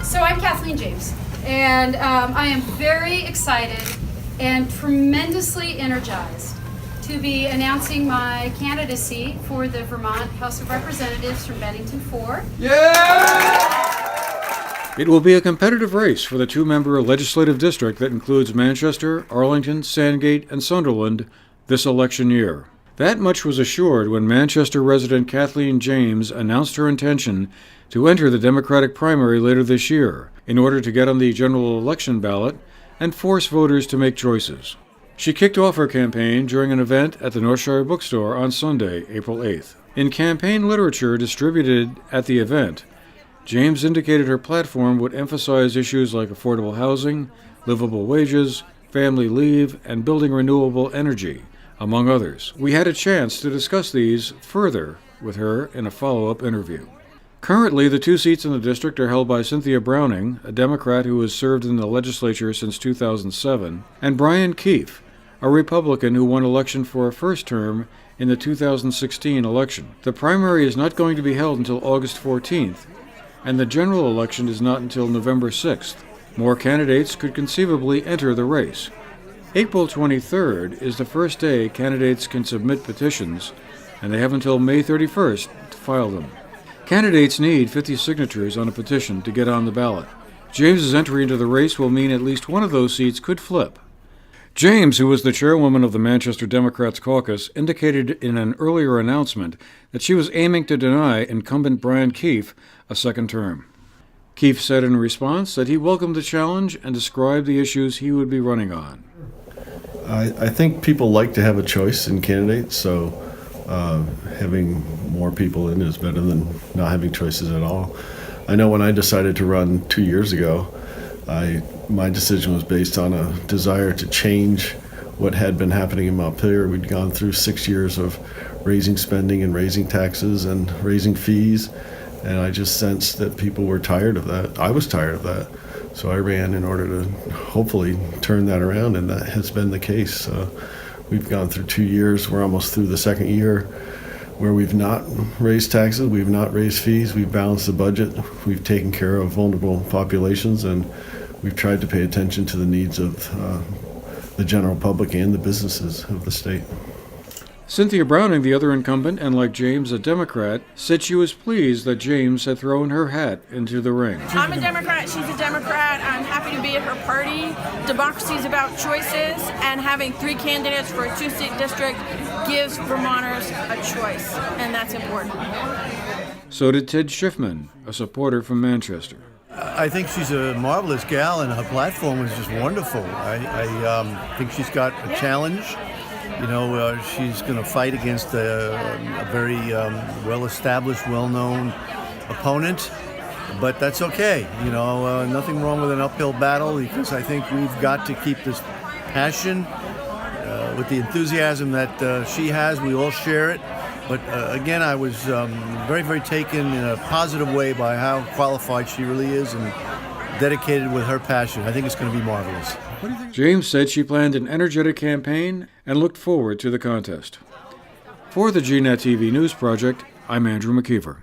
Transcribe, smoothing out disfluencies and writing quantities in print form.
So I'm Kathleen James, and I am very excited and tremendously energized to be announcing my candidacy for the Vermont House of Representatives from Bennington 4. Yeah! It will be a competitive race for the two-member legislative district that includes Manchester, Arlington, Sandgate, and Sunderland this election year. That much was assured when Manchester resident Kathleen James announced her intention to enter the Democratic primary later this year in order to get on the general election ballot and force voters to make choices. She kicked off her campaign during an event at the Northshire Bookstore on Sunday, April 8th. In campaign literature distributed at the event, James indicated her platform would emphasize issues like affordable housing, livable wages, family leave, and building renewable energy, among others. We had a chance to discuss these further with her in a follow-up interview. Currently, the two seats in the district are held by Cynthia Browning, a Democrat who has served in the legislature since 2007, and Brian Keefe, a Republican who won election for a first term in the 2016 election. The primary is not going to be held until August 14th, and the general election is not until November 6th. More candidates could conceivably enter the race. April 23rd is the first day candidates can submit petitions, and they have until May 31st to file them. Candidates need 50 signatures on a petition to get on the ballot. James's entry into the race will mean at least one of those seats could flip. James, who was the chairwoman of the Manchester Democrats caucus, indicated in an earlier announcement that she was aiming to deny incumbent Brian Keefe a second term. Keefe said in response that he welcomed the challenge and described the issues he would be running on. I think people like to have a choice in candidates, so having more people in is better than not having choices at all. I know when I decided to run 2 years ago, my decision was based on a desire to change what had been happening in Montpelier. We'd gone through 6 years of raising spending and raising taxes and raising fees, and I just sensed that people were tired of that. I was tired of that. So I ran in order to hopefully turn that around, and that has been the case. We've gone through 2 years. We're almost through the second year where we've not raised taxes, we've not raised fees, we've balanced the budget, we've taken care of vulnerable populations, and we've tried to pay attention to the needs of the general public and the businesses of the state. Cynthia Browning, the other incumbent, and like James, a Democrat, said she was pleased that James had thrown her hat into the ring. I'm a Democrat, she's a Democrat. I'm happy to be at her party. Democracy is about choices, and having 3 candidates for a 2-seat district gives Vermonters a choice, and that's important. So did Ted Schiffman, a supporter from Manchester. I think she's a marvelous gal, and her platform is just wonderful. I think she's got a challenge. You know, she's going to fight against a very well-established, well-known opponent, but that's okay. You know, nothing wrong with an uphill battle, because I think we've got to keep this passion with the enthusiasm that she has. We all share it. But again, I was very, very taken in a positive way by how qualified she really is and dedicated with her passion. I think it's going to be marvelous. James said she planned an energetic campaign and looked forward to the contest. For the GNet TV News Project, I'm Andrew McKeever.